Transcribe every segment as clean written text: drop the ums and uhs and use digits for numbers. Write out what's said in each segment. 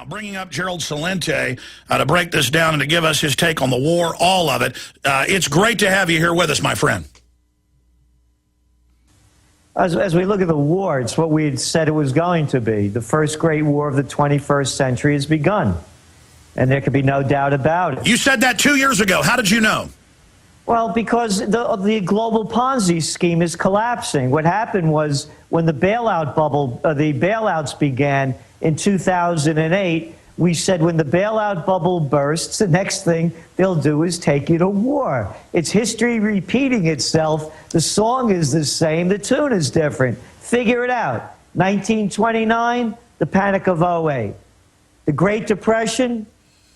Now, bringing up Gerald Celente to break this down and to give us his take on the war, all of it. It's great to have you here with us, my friend. As we look at the war, it's what we had said it was going to be. The first great war of the 21st century has begun, and there can be no doubt about it. You said that 2 years ago. How did you know? Well, because the global Ponzi scheme is collapsing. What happened was when the bailout bubble, the bailouts began in 2008, we said when the bailout bubble bursts, the next thing they'll do is take you to war. It's history repeating itself. The song is the same. The tune is different. Figure it out. 1929, the Panic of '08. The Great Depression,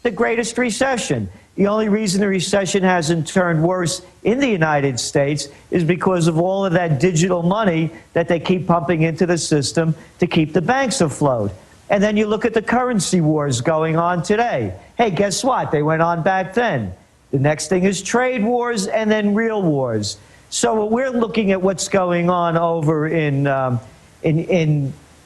the greatest recession. The only reason the recession hasn't turned worse in the United States is because of all of that digital money that they keep pumping into the system to keep the banks afloat. And then you look at the currency wars going on today. Hey, guess what? They went on back then. The next thing is trade wars and then real wars. So we're looking at what's going on over in the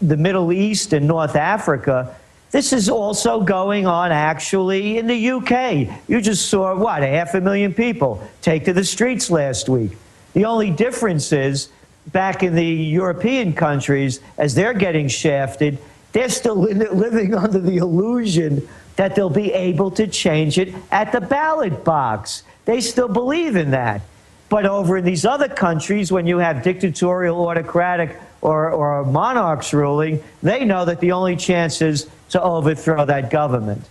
Middle East and North Africa. This is also going on, actually, in the UK. You just saw, what, 500,000 people take to the streets last week. The only difference is, back in the European countries, as they're getting shafted, they're still living under the illusion that they'll be able to change it at the ballot box. They still believe in that. But over in these other countries, when you have dictatorial, autocratic, or monarchs ruling, they know that the only chance is to overthrow that government.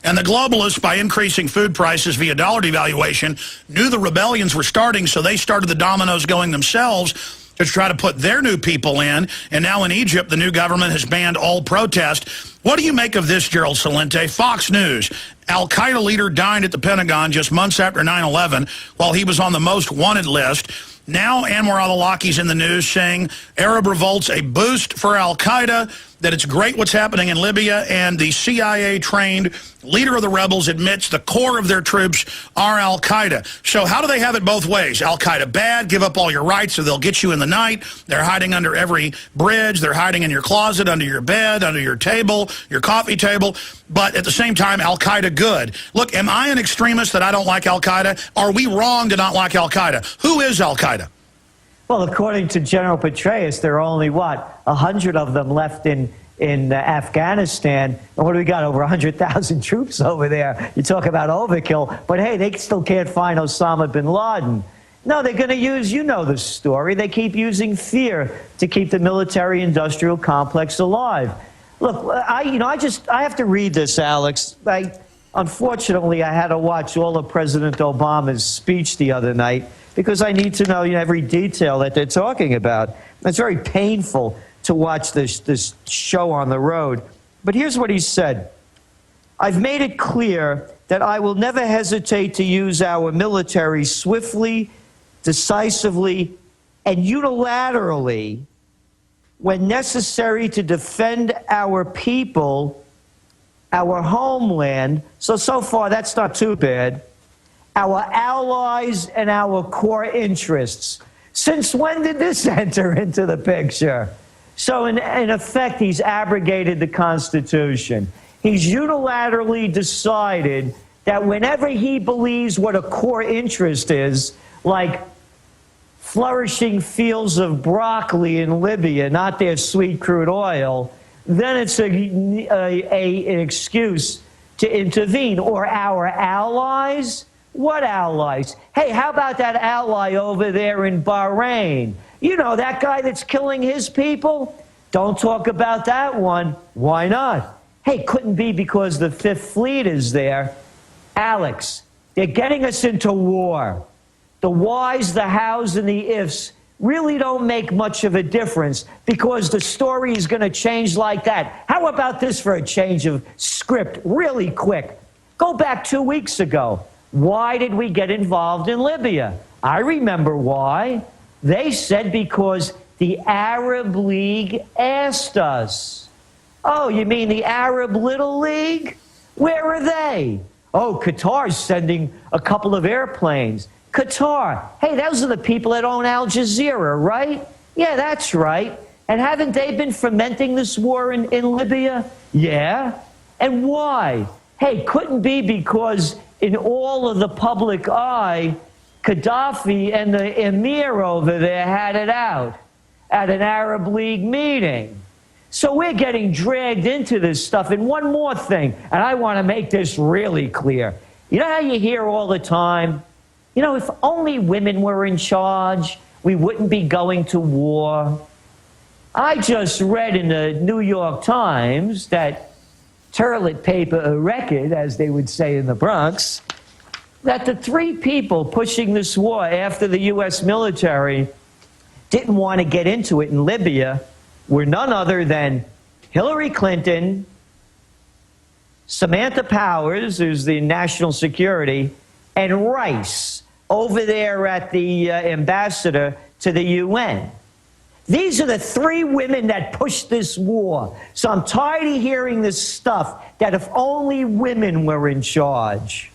And the globalists, by increasing food prices via dollar devaluation, knew the rebellions were starting, so they started the dominoes going themselves to try to put their new people in. And now in Egypt, the new government has banned all protest. What do you make of this, Gerald Celente? Fox News. Al-Qaeda leader dined at the Pentagon just months after 9/11 while he was on the most wanted list. Now Anwar al-Awlaki's in the news saying Arab revolt's a boost for al-Qaeda, that it's great what's happening in Libya, and the CIA-trained leader of the rebels admits the core of their troops are al-Qaeda. So how do they have it both ways? Al-Qaeda bad, give up all your rights so they'll get you in the night. They're hiding under every bridge. They're hiding in your closet, under your bed, under your table, your coffee table. But at the same time, al-Qaeda good. Look, am I an extremist that I don't like al-Qaeda? Are we wrong to not like al-Qaeda? Who is al-Qaeda? Well, according to General Petraeus, there are only, 100 of them left in Afghanistan. And what do we got? Over 100,000 troops over there. You talk about overkill. But, hey, they still can't find Osama bin Laden. No, they're going to use, you know the story. They keep using fear to keep the military-industrial complex alive. Look, I have to read this, Alex. Unfortunately, I had to watch all of President Obama's speech the other night because I need to know every detail that they're talking about. It's very painful to watch this show on the road. But here's what he said. I've made it clear that I will never hesitate to use our military swiftly, decisively, and unilaterally when necessary to defend our people, our homeland. So far, that's not too bad. Our allies and our core interests. Since when did this enter into the picture? So in effect, he's abrogated the Constitution. He's unilaterally decided that whenever he believes what a core interest is, like flourishing fields of broccoli in Libya, not their sweet crude oil, then it's an excuse to intervene. Or our allies? What allies? Hey, how about that ally over there in Bahrain? You know, that guy that's killing his people? Don't talk about that one. Why not? Hey, couldn't be because the Fifth Fleet is there. Alex, they're getting us into war. The whys, the hows, and the ifs really don't make much of a difference because the story is going to change like that. How about this for a change of script really quick? Go back 2 weeks ago. Why did we get involved in Libya? I remember why. They said because the Arab League asked us. Oh, you mean the Arab Little League? Where are they? Oh, Qatar's sending a couple of airplanes. Qatar. Hey, those are the people that own Al Jazeera, right? Yeah, that's right. And haven't they been fomenting this war in Libya? Yeah. And why? Hey, couldn't be because in all of the public eye, Gaddafi and the emir over there had it out at an Arab League meeting. So we're getting dragged into this stuff. And one more thing, and I want to make this really clear. You know how you hear all the time, you know, if only women were in charge, we wouldn't be going to war. I just read in the New York Times that toilet paper a record, as they would say in the Bronx, that the three people pushing this war after the U.S. military didn't want to get into it in Libya were none other than Hillary Clinton, Samantha Powers, who's the national security, and Rice over there at the ambassador to the UN. These are the three women that pushed this war. So I'm tired of hearing this stuff that if only women were in charge.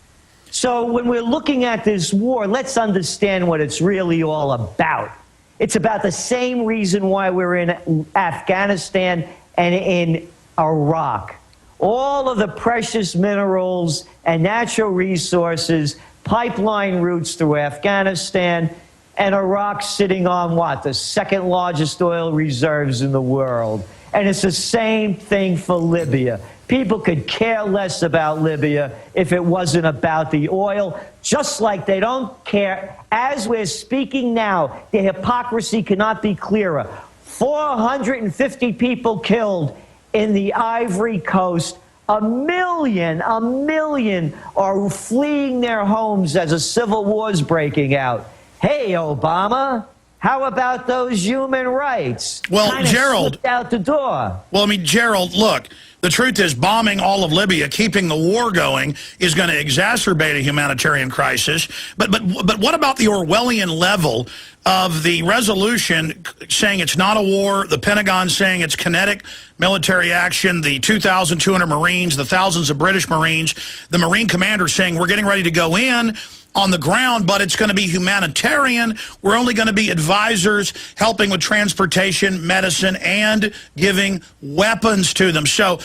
So when we're looking at this war, let's understand what it's really all about. It's about the same reason why we're in Afghanistan and in Iraq. All of the precious minerals and natural resources, pipeline routes through Afghanistan, and Iraq sitting on what? The second largest oil reserves in the world. And it's the same thing for Libya. People could care less about Libya if it wasn't about the oil, just like they don't care. As we're speaking now, the hypocrisy cannot be clearer. 450 people killed in the Ivory Coast. A million are fleeing their homes as a civil war is breaking out. Hey, Obama, how about those human rights? Well, Kinda Gerald, slipped out the door. Well, I mean, Gerald, look, the truth is bombing all of Libya, keeping the war going, is going to exacerbate a humanitarian crisis. But what about the Orwellian level of the resolution saying it's not a war, the Pentagon saying it's kinetic military action, the 2,200 Marines, the thousands of British Marines, the Marine commander saying we're getting ready to go in on the ground, but it's going to be humanitarian. We're only going to be advisors, helping with transportation, medicine, and giving weapons to them. So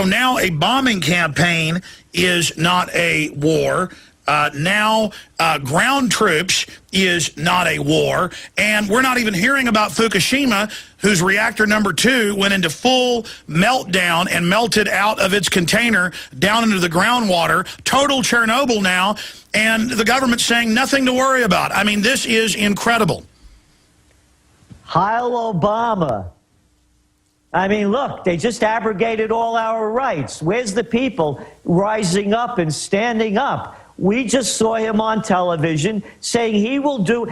now a bombing campaign is not a war. Now ground troops is not a war. And we're not even hearing about Fukushima, whose reactor number 2 went into full meltdown and melted out of its container down into the groundwater. Total Chernobyl now. And the government's saying nothing to worry about. I mean, this is incredible. Heil Obama. I mean, look, they just abrogated all our rights. Where's the people rising up and standing up? We just saw him on television saying he will do.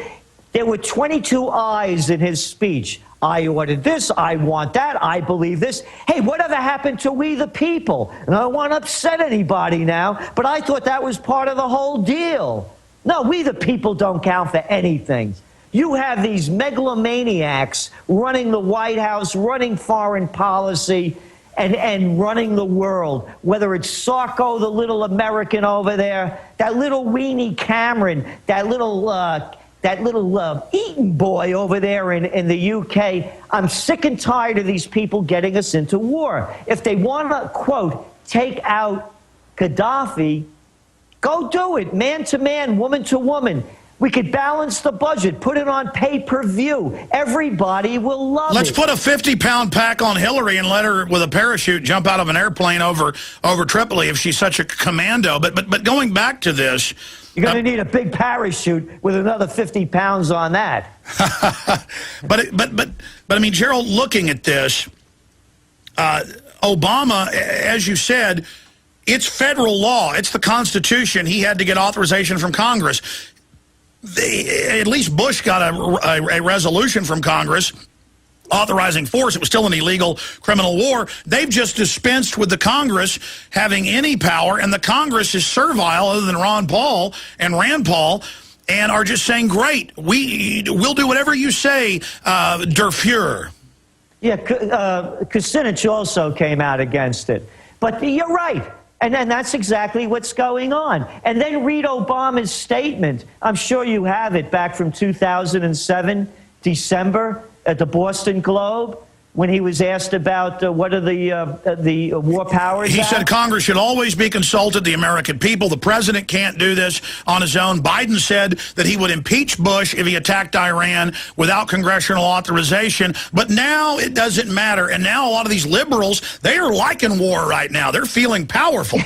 There were 22 I's in his speech. I ordered this, I want that, I believe this. Hey, whatever happened to we the people? And I don't want to upset anybody now, but I thought that was part of the whole deal. No, we the people don't count for anything. You have these megalomaniacs running the White House, running foreign policy, and running the world, whether it's Sarko, the little American over there, that little weenie Cameron, that little Eaton boy over there in the UK. I'm sick and tired of these people getting us into war. If they want to, quote, take out Gaddafi, go do it, man to man, woman to woman. We could balance the budget, put it on pay-per-view. Everybody will love it. Let's put a 50-pound pack on Hillary and let her, with a parachute, jump out of an airplane over Tripoli if she's such a commando. But going back to this, you're going to need a big parachute with another 50 pounds on that. but I mean, Gerald, looking at this, Obama, as you said, it's federal law. It's the Constitution. He had to get authorization from Congress. At least Bush got a resolution from Congress authorizing force. It was still an illegal criminal war. They've just dispensed with the Congress having any power, and the Congress is servile, other than Ron Paul and Rand Paul, and are just saying, great, we'll do whatever you say, Der Fuhrer. Yeah, Kucinich also came out against it. But you're right. And that's exactly what's going on. And then read Obama's statement. I'm sure you have it, back from 2007, December, at the Boston Globe. when he was asked about what are the war powers? He said Congress should always be consulted, the American people. The president can't do this on his own. Biden said that he would impeach Bush if he attacked Iran without congressional authorization. But now it doesn't matter. And now a lot of these liberals, they are liking war right now. They're feeling powerful.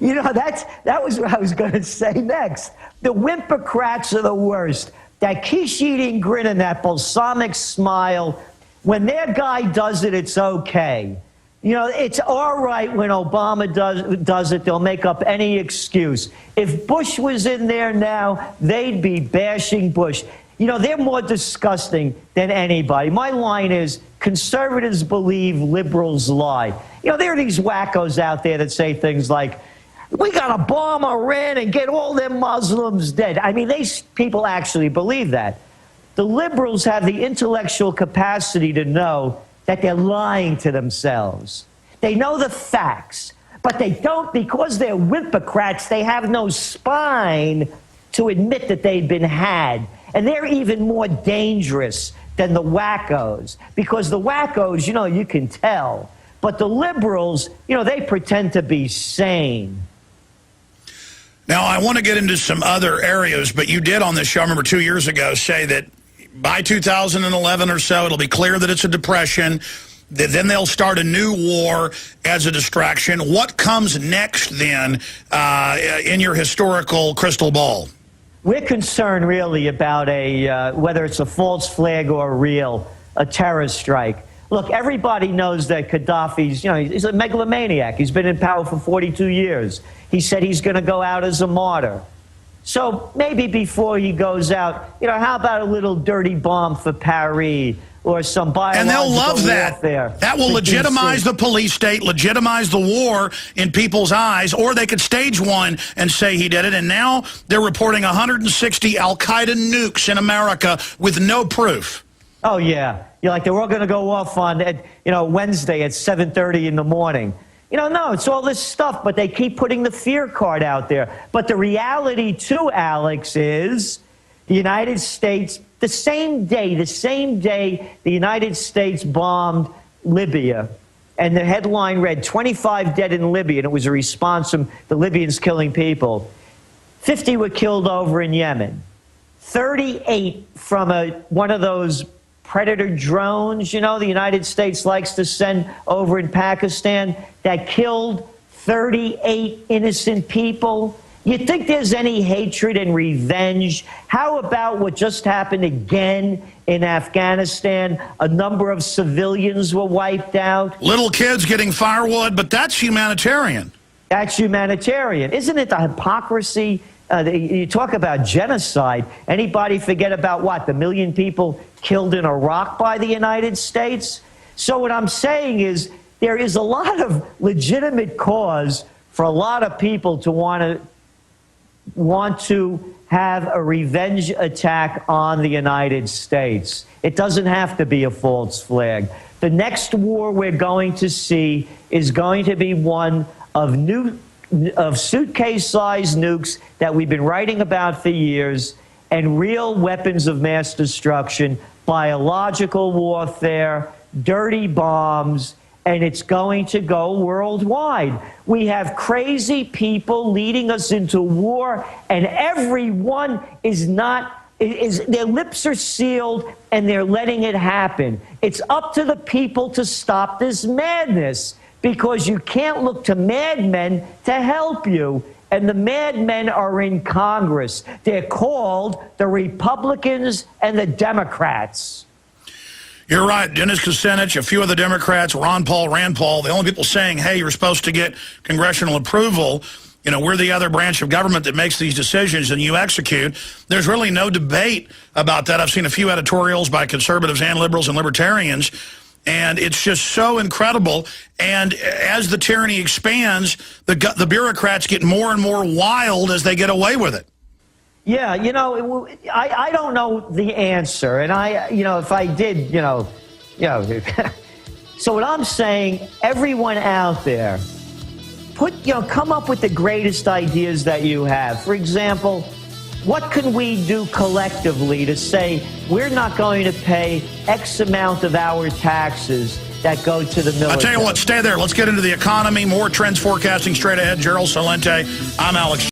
You know, that was what I was going to say next. The Whimpocrats are the worst. That quiche-eating grin and that balsamic smile. When their guy does it, it's okay. You know, it's all right when Obama does it. They'll make up any excuse. If Bush was in there now, they'd be bashing Bush. You know, they're more disgusting than anybody. My line is, conservatives believe, liberals lie. You know, there are these wackos out there that say things like, we got to bomb Iran and get all them Muslims dead. I mean, these people actually believe that. The liberals have the intellectual capacity to know that they're lying to themselves. They know the facts, but they don't, because they're Whimpocrats, they have no spine to admit that they've been had. And they're even more dangerous than the wackos, because the wackos, you know, you can tell. But the liberals, you know, they pretend to be sane. Now, I want to get into some other areas, but you did on this show, I remember 2 years ago, say that by 2011 or so, it'll be clear that it's a depression. Then they'll start a new war as a distraction. What comes next, then, in your historical crystal ball? We're concerned, really, about whether it's a false flag or a terrorist strike. Look, everybody knows that Gaddafi's, you know, he's a megalomaniac. He's been in power for 42 years. He said he's going to go out as a martyr. So maybe before he goes out, you know, how about a little dirty bomb for Paris or some biological And they'll love that. warfare? That will legitimize the police state, legitimize the war in people's eyes, or they could stage one and say he did it. And now they're reporting 160 al-Qaeda nukes in America with no proof. Oh, yeah. You're like, they're all going to go off on, you know, Wednesday at 7:30 in the morning. You know, no, it's all this stuff, but they keep putting the fear card out there. But the reality, too, Alex, is the United States, the same day the United States bombed Libya, and the headline read, 25 dead in Libya, and it was a response from the Libyans killing people. 50 were killed over in Yemen. 38 from one of those Predator drones, you know, the United States likes to send over in Pakistan, that killed 38 innocent people. You think there's any hatred and revenge? How about what just happened again in Afghanistan? A number of civilians were wiped out. Little kids getting firewood, but that's humanitarian. That's humanitarian. Isn't it the hypocrisy? You talk about genocide. Anybody forget about what? The million people killed in Iraq by the United States? So what I'm saying is there is a lot of legitimate cause for a lot of people to want to have a revenge attack on the United States. It doesn't have to be a false flag. The next war we're going to see is going to be one of suitcase-sized nukes that we've been writing about for years, and real weapons of mass destruction, biological warfare, dirty bombs, and it's going to go worldwide. We have crazy people leading us into war, and everyone their lips are sealed, and they're letting it happen. It's up to the people to stop this madness, because you can't look to madmen to help you. And the madmen are in Congress. They're called the Republicans and the Democrats. You're right. Dennis Kucinich, a few of the Democrats, Ron Paul, Rand Paul, the only people saying, hey, you're supposed to get congressional approval. You know, we're the other branch of government that makes these decisions and you execute. There's really no debate about that. I've seen a few editorials by conservatives and liberals and libertarians. And it's just so incredible. And as the tyranny expands, the bureaucrats get more and more wild as they get away with it. Yeah, you know, I don't know the answer. And you know, if I did, you know. So what I'm saying, everyone out there, come up with the greatest ideas that you have. For example, What can we do collectively to say we're not going to pay X amount of our taxes that go to the military? I tell you what, stay there. Let's get into the economy. More trends forecasting straight ahead. Gerald Celente. I'm Alex.